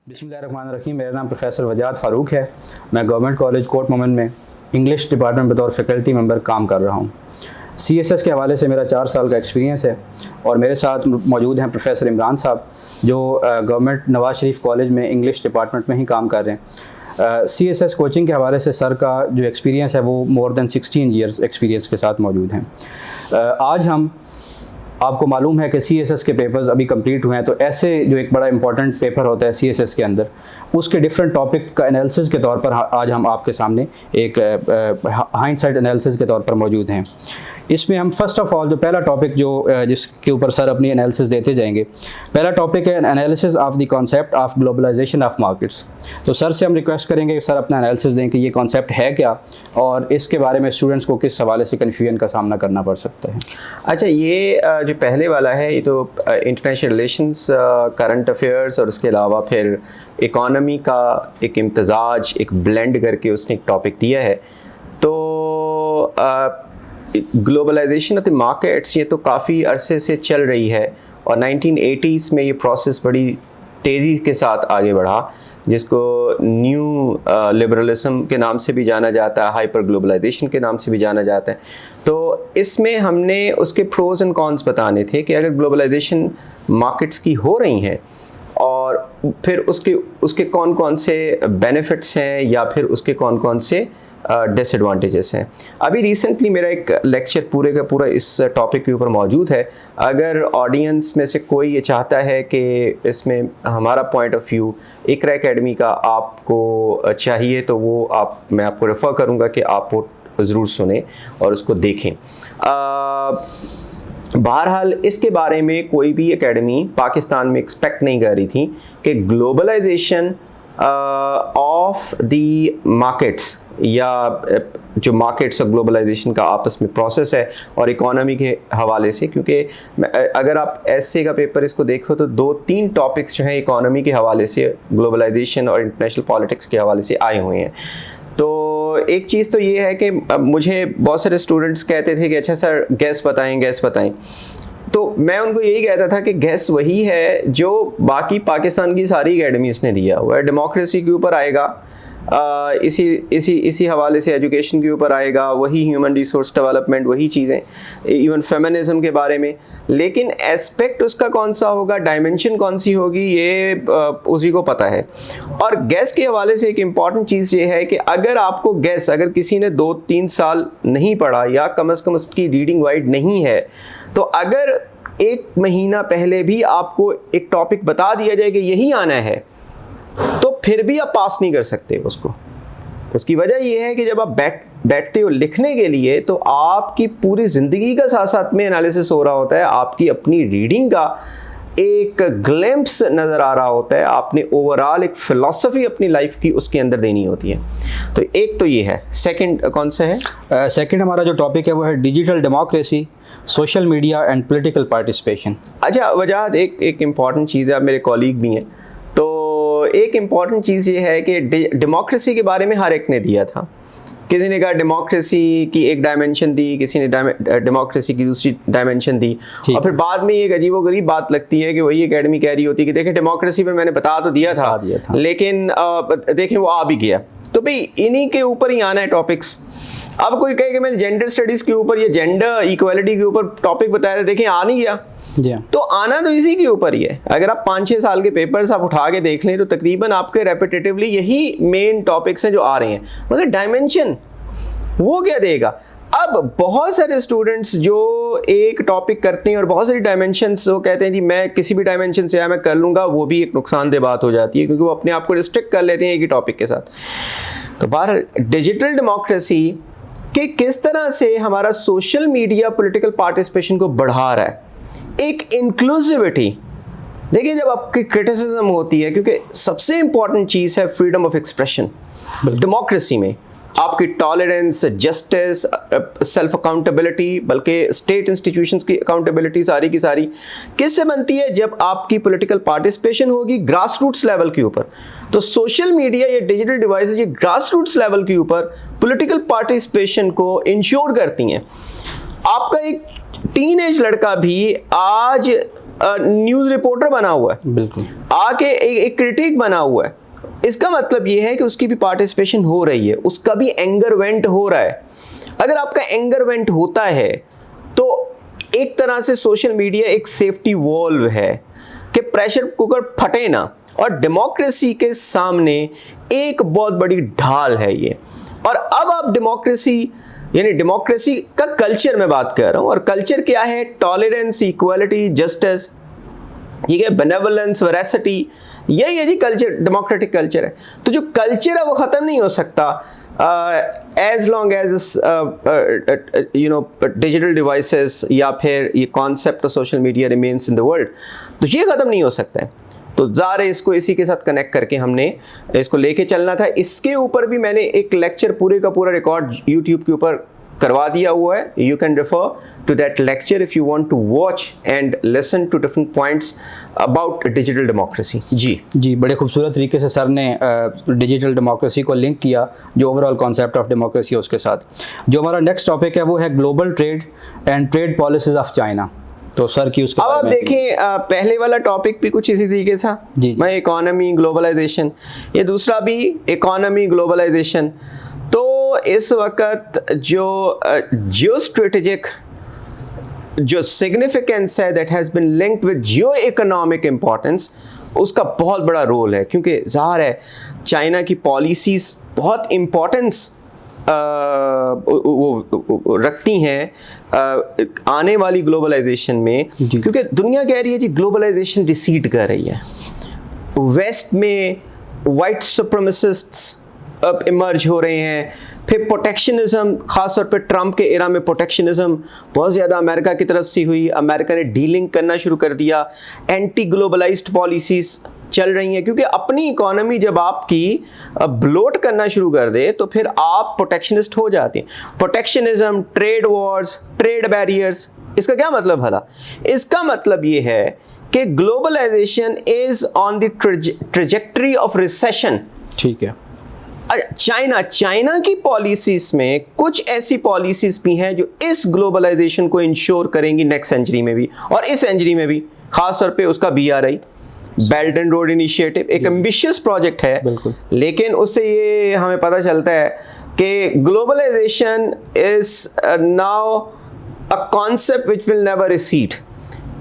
बिस्मिल्लाहिर्रहमानिर्रहीम। मेरा नाम प्रोफेसर वजाद फ़ारूक है। मैं गवर्नमेंट कॉलेज कोट मोमिन में इंग्लिश डिपार्टमेंट बतौर फैकल्टी मेंबर काम कर रहा हूँ। CSS के हवाले से मेरा 4 साल का एक्सपीरियंस है और मेरे साथ मौजूद हैं प्रोफेसर इमरान साहब जो गवर्नमेंट नवाज शरीफ कॉलेज में इंग्लिश डिपार्टमेंट में ही काम कर रहे हैं। CSS कोचिंग के हवाले से सर का जो एक्सपीरियंस है वो मोर देन 16 ईयर्स एक्सपीरियंस के साथ मौजूद हैं। आज हम आपको मालूम है कि CSS के पेपर्स अभी कंप्लीट हुए हैं, तो ऐसे जो एक बड़ा इंपॉर्टेंट पेपर होता है CSS के अंदर, उसके डिफरेंट टॉपिक का एनालिसिस के तौर पर आज हम आपके सामने एक हाइंडसाइट एनालिसिस के तौर पर मौजूद हैं। इसमें हम फर्स्ट ऑफ ऑल जो पहला टॉपिक जिसके ऊपर सर अपनी एनालिसिस देते जाएंगे, पहला टॉपिक है analysis of the concept of globalisation of markets. तो सर से हम रिक्वेस्ट करेंगे कि सर अपना एनालिसिस दें कि ये कॉन्सेप्ट है क्या और इसके बारे में स्टूडेंट्स को किस हवाले से कन्फ्यूजन का सामना करना पड़ सकता है। अच्छा, ये जो पहले वाला है ये तो इंटरनेशनल रिलेशंस, करंट अफेयर्स और उसके अलावा फिर इकॉनमी का एक इम्तजाज, एक ब्लेंड करके उसने एक टॉपिक दिया है। तो ग्लोबलाइजेशन ऑफ द मार्केट्स ये तो काफ़ी अरसे से चल रही है और 1980s में ये प्रोसेस बड़ी तेज़ी के साथ आगे बढ़ा, जिसको न्यू लिबरलिज्म के नाम से भी जाना जाता है, हाइपर ग्लोबलाइजेशन के नाम से भी जाना जाता है। तो इसमें हमने उसके प्रोज एंड कॉन्स बताने थे कि अगर ग्लोबलाइजेशन मार्केट्स की हो रही हैं और फिर उसके कौन कौन से बेनिफिट्स हैं या फिर उसके कौन कौन से डिसएडवांटेजेस हैं। अभी रिसेंटली मेरा एक लेक्चर पूरे का पूरा इस टॉपिक के ऊपर मौजूद है। अगर ऑडियंस में से कोई ये चाहता है कि इसमें हमारा point of view Iqra Academy का आपको चाहिए तो वो मैं आपको रेफ़र करूँगा कि आप वो ज़रूर सुने और उसको देखें। बहरहाल इसके बारे में कोई भी एकेडमी पाकिस्तान में एक्सपेक्ट नहीं कर रही थी कि ग्लोबलाइजेशन ऑफ द मार्केट्स या जो मार्केट्स और ग्लोबलाइजेशन का आपस में प्रोसेस है और इकोनॉमी के हवाले से, क्योंकि अगर आप एसए का पेपर इसको देखो तो 2-3 टॉपिक्स जो हैं इकोनॉमी के हवाले से, ग्लोबलाइजेशन और इंटरनेशनल पॉलिटिक्स के हवाले से आए हुए हैं। तो एक चीज़ तो ये है कि मुझे बहुत सारे स्टूडेंट्स कहते थे कि अच्छा सर गैस बताएं। तो मैं उनको यही कहता था कि गैस वही है जो बाकी पाकिस्तान की सारी एकेडमीज़ ने दिया हुआ है। डेमोक्रेसी के ऊपर आएगा, इसी हवाले से एजुकेशन के ऊपर आएगा, वही ह्यूमन रिसोर्स डेवलपमेंट, वही चीज़ें, इवन फेमिनिज्म के बारे में। लेकिन एस्पेक्ट उसका कौन सा होगा, डायमेंशन कौन सी होगी, ये उसी को पता है। और गैस के हवाले से एक इम्पॉर्टेंट चीज़ ये है कि अगर किसी ने 2-3 साल नहीं पढ़ा या कम से कम उसकी रीडिंग वाइड नहीं है, तो अगर 1 महीना पहले भी आपको एक टॉपिक बता दिया जाए कि यही आना है, तो फिर भी आप पास नहीं कर सकते उसको। उसकी वजह यह है कि जब आप बैठते हो लिखने के लिए तो आपकी पूरी ज़िंदगी का साथ साथ में एनालिसिस हो रहा होता है, आपकी अपनी रीडिंग का एक ग्लिम्प्स नज़र आ रहा होता है, आपने ओवरऑल एक फ़िलॉसफी अपनी लाइफ की उसके अंदर देनी होती है। तो एक तो ये है। सेकंड कौन सा है? सेकंड हमारा जो टॉपिक है वो है digital democracy, social media and political participation. अच्छा वजाहत, एक इम्पॉर्टेंट चीज़ है, आप मेरे कॉलीग भी हैं, तो एक इम्पॉर्टेंट चीज़ ये है कि डेमोक्रेसी के बारे में हर एक ने दिया था। किसी ने कहा डेमोक्रेसी की एक डायमेंशन दी, किसी ने डेमोक्रेसी की दूसरी डायमेंशन दी, और फिर बाद में ये अजीबोगरीब बात लगती है कि वही एकेडमी कह रही होती है कि देखें डेमोक्रेसी पे मैंने बता तो दिया था। लेकिन देखें वो आ भी गया। तो भाई इन्हीं के ऊपर ही आना है टॉपिक्स। अब कोई कहे कि मैंने जेंडर स्टडीज़ के ऊपर या जेंडर इक्वालिटी के ऊपर टॉपिक बताया था, देखें आ नहीं गया। तो आना तो इसी के ऊपर ही है। अगर आप 5-6 साल के पेपर्स आप उठा के देख लें तो तकरीबन आपके रेपिटेटिवली यही मेन टॉपिक्स हैं जो आ रहे हैं, मगर डायमेंशन वो क्या देगा। अब बहुत सारे स्टूडेंट्स जो एक टॉपिक करते हैं और बहुत सारी डायमेंशंस वो कहते हैं जी मैं किसी भी डायमेंशन से मैं कर लूँगा, वो भी एक नुकसानदेह बात हो जाती है, क्योंकि वो अपने आप को रिस्ट्रिक्ट कर लेते हैं एक ही टॉपिक के साथ। तो बहरहाल डिजिटल डेमोक्रेसी कि किस तरह से हमारा सोशल मीडिया पॉलिटिकल पार्टिसिपेशन को बढ़ा रहा है, एक इंक्लूसिविटी। देखिए जब आपकी क्रिटिसिज्म होती है, क्योंकि सबसे इंपॉर्टेंट चीज़ है फ्रीडम ऑफ एक्सप्रेशन डेमोक्रेसी में, आपकी टॉलरेंस, जस्टिस, सेल्फ अकाउंटेबिलिटी, बल्कि स्टेट इंस्टीट्यूशंस की अकाउंटेबिलिटी सारी की सारी किससे बनती है, जब आपकी पॉलिटिकल पार्टिसिपेशन होगी ग्रास रूट्स लेवल के ऊपर। तो सोशल मीडिया या डिजिटल डिवाइसेस ये ग्रास रूट्स लेवल के ऊपर पॉलिटिकल पार्टिसिपेशन को इंश्योर करती हैं। आपका एक टीनेज लड़का भी आज न्यूज़ रिपोर्टर बना हुआ है, बिल्कुल, आके एक क्रिटिक बना हुआ है, इसका मतलब ये है कि उसकी भी पार्टिसिपेशन हो रही है, उसका भी एंगर वेंट हो रहा है। अगर आपका एंगर वेंट होता है तो एक तरह से सोशल मीडिया एक सेफ्टी वॉल्व है कि प्रेशर कुकर फटे ना, और डेमोक्रेसी के सामने एक बहुत बड़ी ढाल है ये। और अब आप डेमोक्रेसी, यानी डेमोक्रेसी का कल्चर मैं बात कर रहा हूं, और कल्चर क्या है? टॉलरेंस, इक्वालिटी, जस्टिस, ठीक है, बेनेवोलेंस, वेरासिटी, यही है जी कल्चर, डेमोक्रेटिक कल्चर है। तो जो कल्चर है वो ख़त्म नहीं हो सकता as long as you know digital devices या फिर ये concept of social media remains in the world, तो ये ख़त्म नहीं हो सकता है। तो ज़ाहिर है इसको इसी के साथ कनेक्ट करके हमने इसको लेके चलना था। इसके ऊपर भी मैंने एक लेक्चर पूरे का पूरा रिकॉर्ड यूट्यूब के ऊपर करवा दिया हुआ है। You can refer to that lecture if you want to watch and listen to different points about digital democracy. जी, बड़े खूबसूरत तरीके से सर ने डिजिटल डेमोक्रेसी को लिंक किया, जो ओवरऑल कॉन्सेप्ट ऑफ डेमोक्रेसी है उसके साथ। जो हमारा नेक्स्ट टॉपिक है वो है global trade and trade policies of China. तो सर की उसके अब आप देखें, पहले वाला टॉपिक भी कुछ इसी तरीके था, मैं इकोनॉमी ग्लोबलाइजेशन, ये दूसरा भी इकोनॉमी ग्लोबलाइजेशन। तो इस वक्त जो जियो स्ट्रेटेजिक जो सिग्निफिकेंस है that has been linked with Jio economic importance, उसका बहुत बड़ा रोल है, क्योंकि ज़ाहिर है चाइना की पॉलिसीज़ बहुत इम्पोर्टेंस वो रखती हैं आने वाली ग्लोबलाइजेशन में, क्योंकि दुनिया कह रही है जी ग्लोबलाइजेशन रिसीड कर रही है। वेस्ट में वाइट सुप्रीमेसिस्ट्स अब इमर्ज हो रहे हैं, फिर प्रोटेक्शनिज्म, खासतौर पे ट्रंप के एरा में प्रोटेक्शनिज्म बहुत ज़्यादा अमेरिका की तरफ से हुई, अमेरिका ने डीलिंग करना शुरू कर दिया, एंटी ग्लोबलाइज्ड पॉलिसीज़ चल रही हैं, क्योंकि अपनी इकोनॉमी जब आपकी ब्लोट करना शुरू कर दे तो फिर आप प्रोटेक्शनिस्ट हो जाते हैं। Protectionism, trade wars, trade barriers, इसका क्या मतलब भला? इसका मतलब ये है कि globalisation is on the trajectory of recession. ठीक है। चाइना की पॉलिसीज में कुछ ऐसी पॉलिसीज भी हैं जो इस ग्लोबलाइजेशन को इंश्योर करेंगी नेक्स्ट सेंचुरी में भी और इस सेंचुरी में भी। खासतौर पे उसका BRI, belt and road initiative, एक एम्बिशियस प्रोजेक्ट है, लेकिन उससे ये हमें पता चलता है कि globalisation is now a concept which will never recede.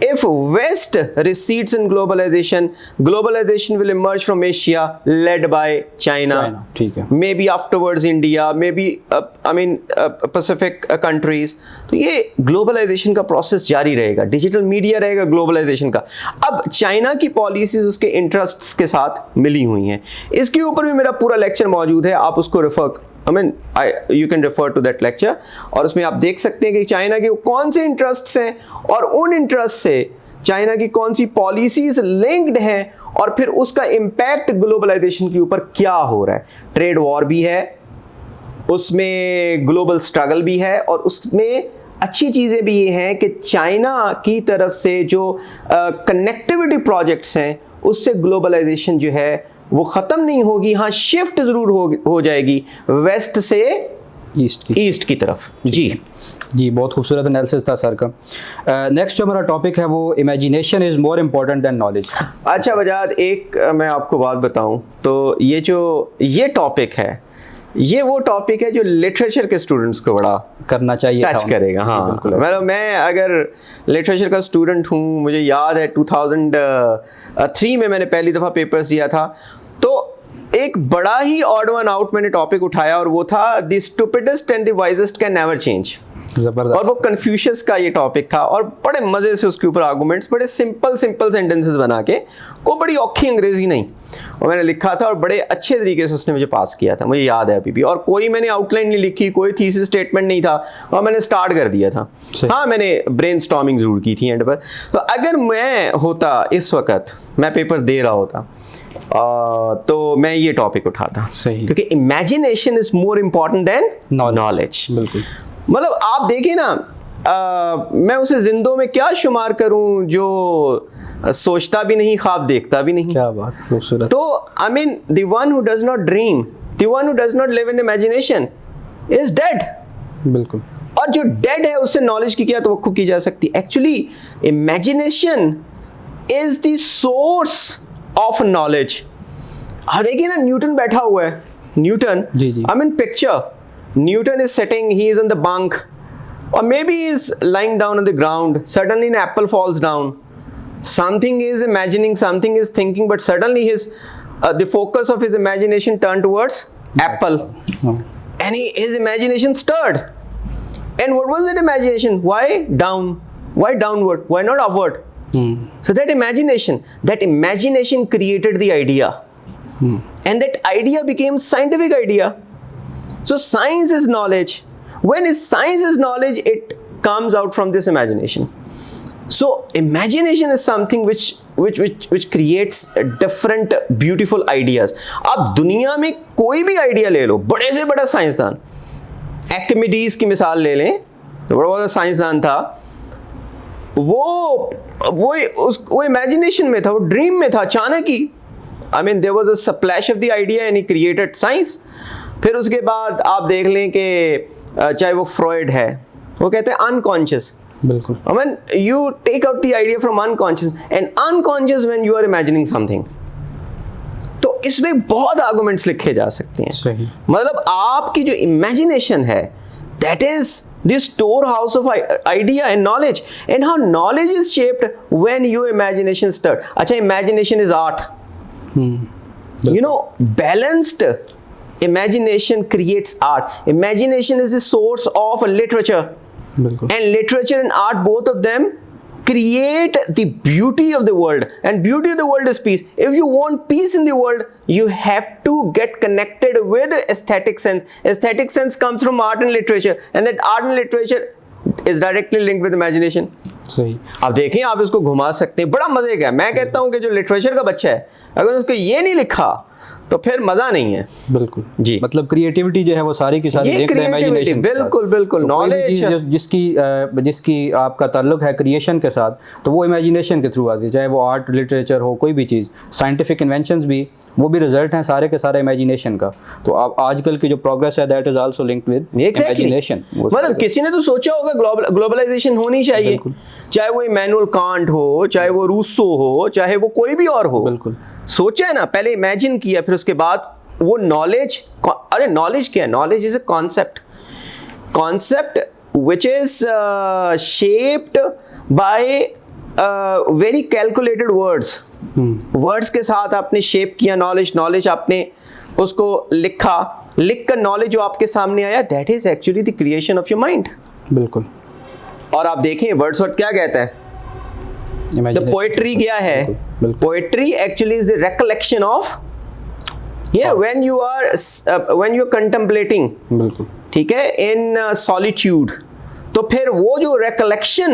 If West recedes in globalization, globalization will emerge from Asia, led by China. ठीक है। Maybe afterwards India, maybe Pacific countries. तो ये globalization का process जारी रहेगा, डिजिटल मीडिया रहेगा globalisation का। अब चाइना की पॉलिसीज उसके इंटरेस्ट्स के साथ मिली हुई हैं। इसके ऊपर भी मेरा पूरा लेक्चर मौजूद है, आप उसको you can refer to that lecture, और उसमें आप देख सकते हैं कि चाइना के कौन से इंटरेस्ट्स हैं और उन इंटरेस्ट से चाइना की कौन सी पॉलिसीज लिंक्ड हैं और फिर उसका इम्पैक्ट ग्लोबलाइजेशन के ऊपर क्या हो रहा है। ट्रेड वॉर भी है, उसमें ग्लोबल स्ट्रगल भी है, और उसमें अच्छी चीज़ें भी ये हैं कि चाइना की तरफ से जो कनेक्टिविटी प्रोजेक्ट्स हैं उससे ग्लोबलाइजेशन जो है वो ख़त्म नहीं होगी। हाँ, शिफ्ट ज़रूर हो जाएगी वेस्ट से ईस्ट की तरफ। जी, बहुत खूबसूरत एनालिसिस था सर का। नेक्स्ट जो हमारा टॉपिक है वो imagination is more important than knowledge. अच्छा वजाद, एक मैं आपको बात बताऊं तो ये टॉपिक है, ये वो टॉपिक है जो लिटरेचर के स्टूडेंट्स को बड़ा करना चाहिए, टच करेगा। हाँ, बिल्कुल। मैं अगर लिटरेचर का स्टूडेंट हूँ, मुझे याद है 2003 में मैंने पहली दफ़ा पेपर्स दिया था, तो एक बड़ा ही ऑड वन आउट मैंने टॉपिक उठाया और वो था the stupidest and the wisest can never change. ज़बरदस्त। और वो कन्फ्यूशियस का ये टॉपिक था और बड़े मज़े से उसके ऊपर आर्गूमेंट्स, बड़े सिंपल सेंटेंसेस बना के, को बड़ी औखी अंग्रेजी नहीं, और मैंने लिखा था और बड़े अच्छे तरीके से उसने मुझे पास किया था, मुझे याद है अभी भी। और कोई मैंने आउटलाइन नहीं लिखी, कोई थीसिस स्टेटमेंट नहीं था, और मैंने स्टार्ट कर दिया था। हाँ, मैंने ब्रेनस्टॉर्मिंग ज़रूर की थी एंड पर। तो अगर मैं होता इस वक्त, मैं पेपर दे रहा होता, तो मैं ये टॉपिक उठाता, क्योंकि imagination is more important than knowledge. बिल्कुल। मतलब आप देखिए ना, मैं उसे जिंदों में क्या शुमार करूं जो सोचता भी नहीं, ख्वाब देखता भी नहीं। क्या बात, खूबसूरत। तो I mean the one who does not dream, the one who does not live in imagination is dead. बिल्कुल। और जो डेड है उससे नॉलेज की क्या तवक्को की जा सकती? Actually imagination is the source of knowledge. अब देखिए ना, न्यूटन बैठा हुआ है, Newton, I mean picture, Newton is sitting, he is on the bunk, or maybe he is lying down on the ground, suddenly an apple falls down, something is imagining, something is thinking, but suddenly the focus of his imagination turned towards apple, and his imagination stirred. And what was that imagination? Why down? Why downward? Why not upward? So that imagination created the idea, and that idea became scientific idea. So science is knowledge. When science is knowledge, it comes out from this imagination. So imagination is something which creates different beautiful ideas. अब दुनिया में कोई भी idea ले लो, बड़े से बड़ा साइंसदान, Archimedes की मिसाल ले लें, तो बड़ा साइंसदान था, वो इमेजिनेशन में था, वो ड्रीम में था, अचानक ही I mean there was a splash of the idea and he created science. फिर उसके बाद आप देख लें कि चाहे वो फ्रॉइड है, वो कहते हैं unconscious. बिल्कुल. I mean you take out the idea from unconscious, and unconscious when you are imagining something. तो इसमें बहुत आर्गुमेंट्स लिखे जा सकते हैं. सही. मतलब आपकी जो इमेजिनेशन है, that is the storehouse of idea and knowledge, and how knowledge is shaped when your imagination starts. अच्छा, imagination is art. You know, balanced imagination creates art. Imagination is the source of literature. And literature and art, both of them create the beauty of the world, and beauty of the world is peace. If you want peace in the world, you have to get connected with aesthetic sense. Aesthetic sense comes from art and literature, and that art and literature is directly linked with imagination. सही. अब देखें, आप इसको घुमा सकते हैं, बड़ा मजे का है. मैं कहता हूं कि जो लिटरेचर का बच्चा है, अगर उसको ये नहीं लिखा तो फिर मजा नहीं है. बिल्कुल जी. मतलब क्रिएटिविटी जो है वो सारी की सारी इमेजिनेशन. बिल्कुल बिल्कुल. नॉलेज जिसकी आपका ताल्लुक है क्रिएशन के साथ, तो वो इमेजिनेशन के थ्रू आती है, चाहे वो आर्ट, लिटरेचर हो, कोई भी चीज़, साइंटिफिक इन्वेंशंस भी, वो भी रिजल्ट हैं सारे के सारे इमेजिनेशन का. तो अब आजकल की जो प्रोग्रेस है, that is also linked with imagination. मतलब किसी ने तो सोचा होगा ग्लोबलाइजेशन होनी चाहिए, चाहे वो इमैनुअल कांट हो, चाहे वो रूसो हो, चाहे वो कोई भी और हो. बिल्कुल. सोचा है ना, पहले इमेजिन किया, फिर उसके बाद वो नॉलेज. अरे नॉलेज क्या है? Knowledge is a concept which is shaped by very calculated words. Words के साथ आपने शेप किया नॉलेज आपने उसको लिख कर नॉलेज जो आपके सामने आया, that is actually the creation of your mind. बिल्कुल. और आप देखें वर्ड्सवर्थ क्या कहता है, द पोएट्री क्या है? Poetry actually is the recollection of when you are contemplating, ठीक है, in solitude. तो फिर वो जो recollection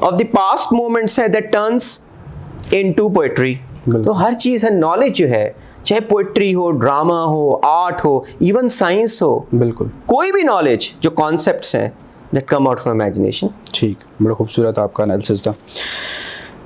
of the past moments है, that turns into poetry. तो हर चीज़ है, नॉलेज जो है, चाहे पोएट्री हो, ड्रामा हो, आर्ट हो, इवन साइंस हो, बिल्कुल कोई भी नॉलेज जो कॉन्सेप्ट्स हैं that come out from imagination. ठीक, बड़ा खूबसूरत आपका एनालिसिस था.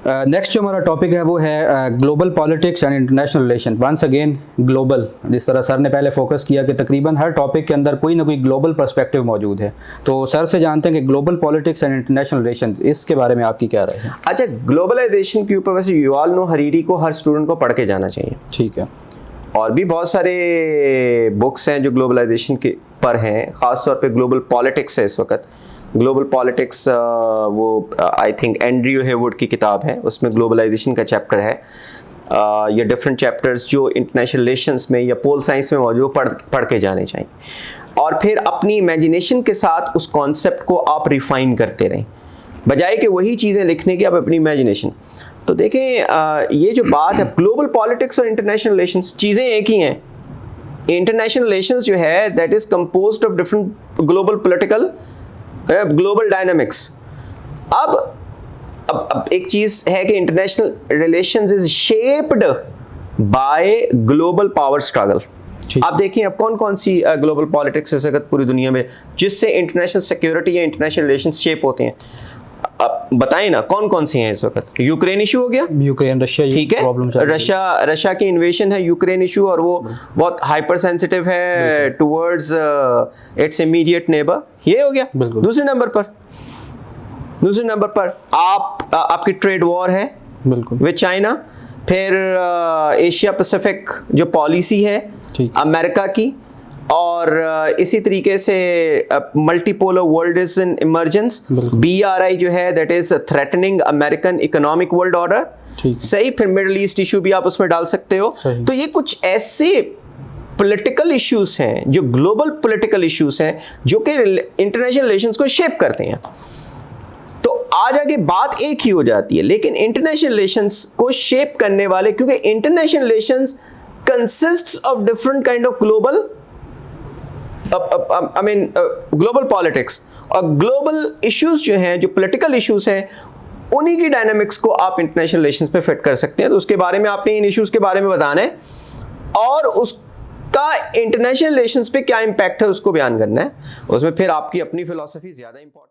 नेक्स्ट जो हमारा टॉपिक है वो है global politics and international relation. Once again global, जिस तरह सर ने पहले फोकस किया कि तकरीबन हर टॉपिक के अंदर कोई ना कोई ग्लोबल पर्सपेक्टिव मौजूद है. तो सर से जानते हैं कि global politics and international relations, इसके बारे में आपकी क्या राय है? अच्छा, ग्लोबलाइजेशन के ऊपर वैसे युवाल नोह हरीरी को हर स्टूडेंट को पढ़ के जाना चाहिए. ठीक है. और भी बहुत सारे बुक्स हैं जो ग्लोबलाइजेशन के पर हैं, ख़ास तौर पे ग्लोबल पॉलिटिक्स है इस वक्त. ग्लोबल पॉलिटिक्स वो आई थिंक एंड्रयू हेवुड की किताब है, उसमें ग्लोबलाइजेशन का चैप्टर है, या डिफरेंट चैप्टर्स जो इंटरनेशनल रिलेशंस में या पोल साइंस में मौजूद पढ़ के जाने चाहिए. और फिर अपनी इमेजिनेशन के साथ उस कॉन्सेप्ट को आप रिफाइन करते रहें, बजाय कि वही चीज़ें लिखने की आप अपनी इमेजिनेशन. तो देखें ये जो बात है ग्लोबल पॉलिटिक्स और इंटरनेशनल रिलेशंस, चीज़ें एक ही हैं. इंटरनेशनल रिलेशंस जो है that is composed of different global political global dynamics. अब एक चीज है कि international relations is shaped by global power struggle. आप देखिए अब कौन कौन सी ग्लोबल पॉलिटिक्स इस वक्त पूरी दुनिया में जिससे इंटरनेशनल सिक्योरिटी या इंटरनेशनल रिलेशंस शेप होते हैं, अब बताएं ना कौन कौन सी हैं इस वक्त. यूक्रेन इशू हो गया, यूक्रेन रशिया, ठीक है, रशिया की इन्वेशन है, यूक्रेन इशू, और वो बहुत हाइपर सेंसिटिव है टुवर्ड्स इट्स इमीडिएट नेबर. ये हो गया. दूसरे नंबर पर आपकी ट्रेड वॉर है बिल्कुल। विद चाइना, फिर एशिया पैसिफिक जो पॉलिसी है ठीक। अमेरिका की, और इसी तरीके से multipolar world is in emergence, BRI जो है that is threatening American economic world order, सही। फिर मिडिल ईस्ट इशू भी आप उसमें डाल सकते हो। तो ये कुछ ऐसे पॉलिटिकल इश्यूज हैं जो ग्लोबल पॉलिटिकल इश्यूज हैं जो कि इंटरनेशनल रिलेशंस को शेप करते हैं। तो आज आगे बात एक ही हो जाती है, लेकिन इंटरनेशनल रिलेशंस को शेप करने वाले, क्योंकि international relations consists of different kind of global global politics, और ग्लोबल इश्यूज जो हैं, जो पॉलिटिकल इश्यूज हैं, उन्हीं की डायनामिक्स को आप इंटरनेशनल रिलेशंस पे फिट कर सकते हैं। तो उसके बारे में आपने इन इश्यूज के बारे में बताना है और उसका इंटरनेशनल रिलेशंस पे क्या इंपैक्ट है उसको बयान करना है। उसमें फिर आपकी अपनी फिलॉसफी ज्यादा इंपॉर्टेंट